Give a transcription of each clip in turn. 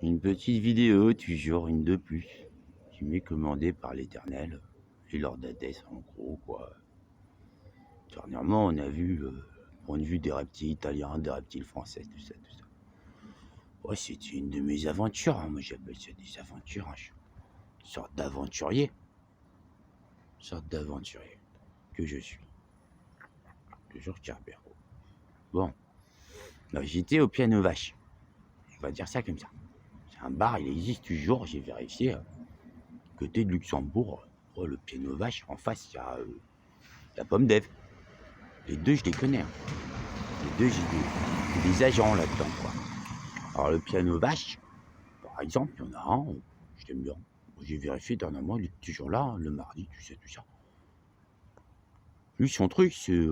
Une petite vidéo, toujours une de plus, qui m'est commandée par l'Éternel et Lord Hades, en gros, quoi. Dernièrement, on a vu le point de vue des reptiles italiens, des reptiles français, tout ça, tout ça. Ouais, c'était une de mes aventures, hein. Moi j'appelle ça des aventures, hein. Une sorte d'aventurier. Une sorte d'aventurier que je suis. Toujours Cerbero. Bon, bah, j'étais au Piano Vache. On va dire ça comme ça. C'est un bar, il existe toujours, j'ai vérifié. Côté de Luxembourg, le Piano Vache, en face, il y a la Pomme d'Ève. Les deux, je les connais, hein. Les deux, j'ai des agents là-dedans, quoi. Alors, le Piano Vache, par exemple, il y en a un, je l'aime bien. J'ai vérifié dernièrement, il est toujours là, hein, le mardi, tout ça. Lui, son truc, c'est...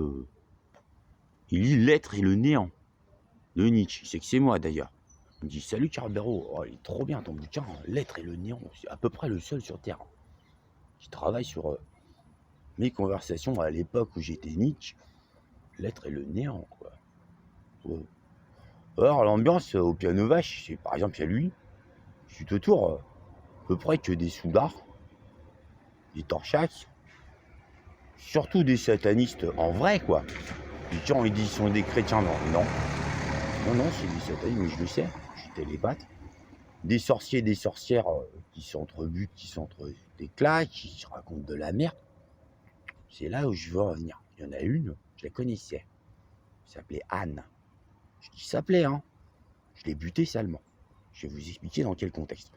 il lit l'être et le néant de Nietzsche. C'est que c'est moi, d'ailleurs. Il me dit, salut Cerbero, oh, il est trop bien ton bouquin, hein. L'être et le néant, c'est à peu près le seul sur Terre qui travaille sur mes conversations à l'époque où j'étais Nietzsche. L'être et le néant, quoi. Ouais. Alors, l'ambiance au Piano Vache, c'est par exemple, il y a lui, je suis autour, à peu près que des soudards, des torchacs, surtout des satanistes en vrai, quoi. Les gens, ils disent qu'ils sont des chrétiens, non, c'est des satanistes, mais je le sais, je suis télépathe. Des sorciers, des sorcières qui s'entrebutent, qui s'entre-déclatent, qui se racontent de la merde. C'est là où je veux en venir. Il y en a une, je la connaissais. Elle s'appelait Anne. Je dis s'appelait, hein. Je l'ai butée salement. Je vais vous expliquer dans quel contexte.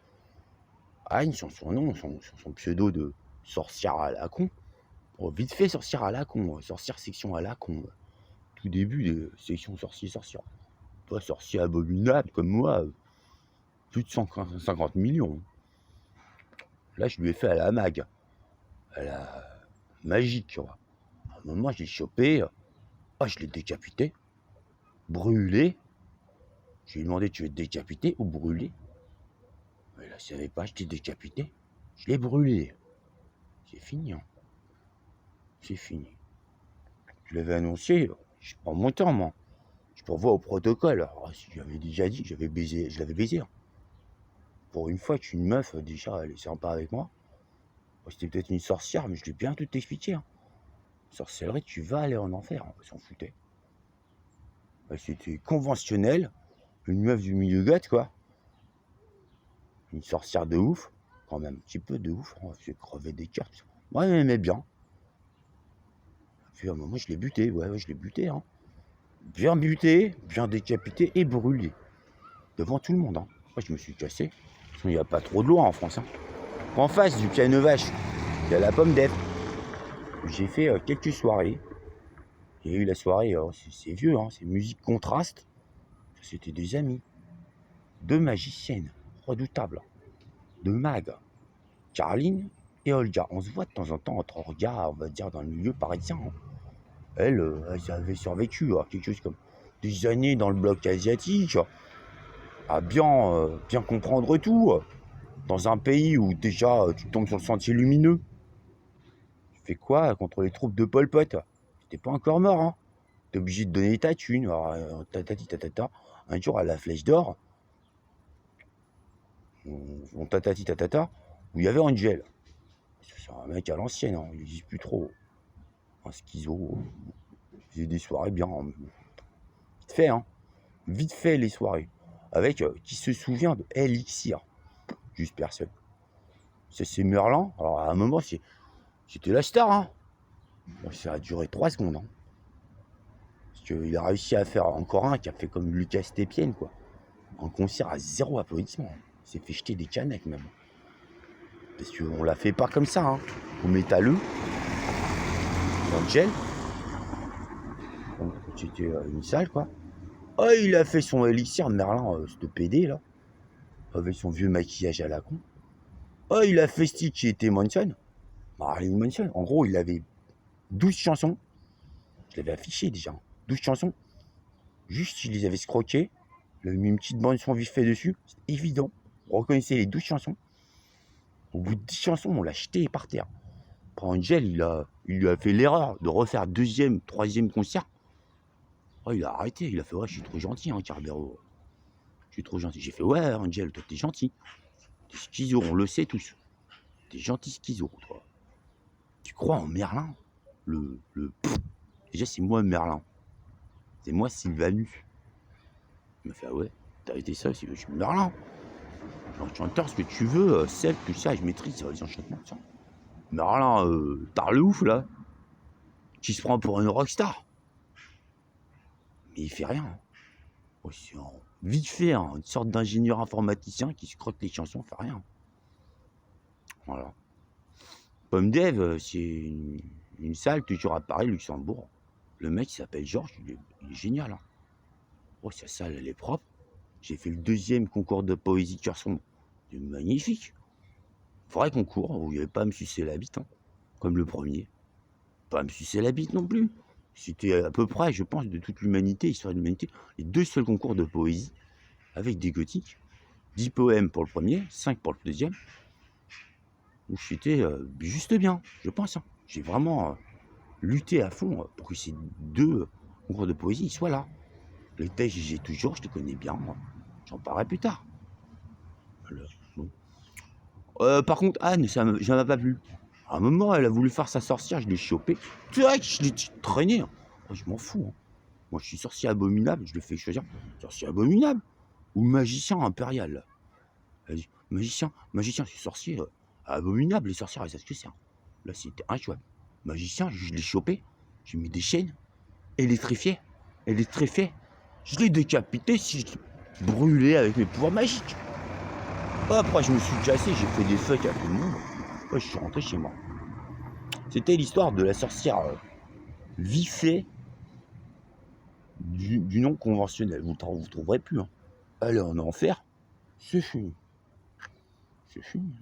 Anne, sur son nom, sur son pseudo de sorcière à la con. Oh, vite fait, sorcière à la con. Sorcière section à la con. Tout début de section sorcier-sorcière. Toi, sorcier abominable comme moi, plus de 150 millions. Là, je lui ai fait à la mag. À la magique, tu vois. À un moment, je l'ai chopé. Je l'ai décapité. Brûlé. Je lui ai demandé, tu veux te décapiter ou brûler? Elle ne savait pas, je t'ai décapité. Je l'ai brûlé. C'est fini, hein. C'est fini. Je l'avais annoncé, je prends mon temps, moi. Je pourvois au protocole. Alors, si j'avais déjà dit, je l'avais baisé. Hein. Pour une fois qu'une meuf, déjà, elle est sympa avec moi. C'était peut-être une sorcière, mais je l'ai bien tout expliqué. Hein. Sorcellerie, tu vas aller en enfer, on s'en foutait. C'était conventionnel. Une meuf du milieu gâte, quoi. Une sorcière de ouf. Quand même, un petit peu de ouf. Hein. J'ai crevé des cartes. Moi, elle m'aimait bien. Puis à un moment, je l'ai buté. Ouais, je l'ai buté. Hein. Bien buté, bien décapité et brûlé. Devant tout le monde. Hein. Moi, je me suis cassé. Il n'y a pas trop de loi en France. Hein. En face du Piano Vache, il y a la Pomme d'Ève. J'ai fait quelques soirées. Il y a eu la soirée, c'est vieux, hein, c'est musique contraste. C'était des amis. Deux magiciennes redoutables. Deux mags. Caroline et Olga. On se voit de temps en temps entre Olga, on va dire, dans le milieu parisien. Hein. Elles avaient survécu à quelque chose comme des années dans le bloc asiatique, à bien comprendre tout. Dans un pays où déjà tu tombes sur le sentier lumineux. Tu fais quoi contre les troupes de Pol Pot? T'es pas encore mort, hein. T'es obligé de donner ta thune. Alors, tatata. Un jour à la Flèche d'Or, on tatati tatata, où il y avait Angel. C'est un mec à l'ancienne, hein. Il n'existe plus trop. Un schizo. Il faisait des soirées bien. Hein. Vite fait, hein. Vite fait les soirées. Avec qui se souvient de Elixir? Juste personne. C'est Merlin. Alors à un moment, c'était la star, hein. Bon, ça a duré 3 secondes. Hein. Parce qu'il a réussi à faire encore un qui a fait comme Lucas Stépien, quoi. Un concert à 0 applaudissement. Il s'est fait jeter des canettes, même. Parce qu'on la fait pas comme ça, hein. Au métalleux. Angel. C'était une salle, quoi. Oh, il a fait son élixir, Merlin, ce PD, là. Avec son vieux maquillage à la con. Oh, il a fait Stick qui était Manson. Marilyn Manson. En gros, il avait 12 chansons. Je l'avais affiché déjà. 12 chansons. Juste, il les avait scroquées. Il avait mis une petite bande son vite fait dessus. C'est évident. On reconnaissait les 12 chansons. Au bout de 10 chansons, on l'a jeté par terre. Après, Angel, il lui a fait l'erreur de refaire deuxième, troisième concert. Oh, il a arrêté. Il a fait, ouais, je suis trop gentil, hein, Cerbero. suis trop gentil. J'ai fait, ouais, Angel, toi, t'es gentil. T'es schizo, on le sait tous. T'es gentil schizo, toi. Tu crois en Merlin? Déjà, c'est moi Merlin. C'est moi Sylvanus. Il m'a fait, ah ouais, t'as été ça aussi. Je suis Merlin. L'enchanteur, ce que tu veux, celle, tout ça, je maîtrise les enchantements. Ça. Merlin, t'as le ouf, là. Qui se prend pour une rockstar. Mais il fait rien. Hein. Oh, c'est vite fait, hein, une sorte d'ingénieur informaticien qui se croque les chansons, fait rien. Voilà. Pomme Dev, c'est une salle toujours à Paris, Luxembourg. Le mec, il s'appelle Georges, il est génial. Hein. Oh, sa salle, elle est propre. J'ai fait le 2e concours de poésie de Carson. C'est magnifique. Vrai concours où il n'y avait pas à me sucer la bite, hein, comme le premier. Pas à me sucer la bite non plus. C'était à peu près, je pense, de toute l'humanité, histoire de l'humanité, les 2 seuls concours de poésie avec des gothiques. 10 poèmes pour le premier, 5 pour le deuxième. Où j'étais juste bien, je pense. Hein. J'ai vraiment lutté à fond pour que ces 2 concours de poésie soient là. Le texte, j'ai toujours, je te connais bien. J'en parlerai plus tard. Bon. Par contre, Anne, ça m'a pas plu. À un moment, elle a voulu faire sa sorcière, je l'ai chopée. Je l'ai traînée. Hein. Oh, je m'en fous. Hein. Moi, je suis sorcier abominable, je le fais choisir. Sorcier abominable ou magicien impérial. Elle dit, magicien, je suis sorcier abominable. Les sorcières, elles savent ce que c'est. Hein. Là, c'était un choix. Magicien, je l'ai chopé. J'ai mis des chaînes. Électrifié. Je l'ai décapité, si je l'ai brûlé avec mes pouvoirs magiques. Après, je me suis cassé, j'ai fait des fucks à tout le monde. Je suis rentré chez moi. C'était l'histoire de la sorcière vifée du nom conventionnel. Vous ne trouverez plus. Hein. Elle est en enfer. C'est fini. C'est fini.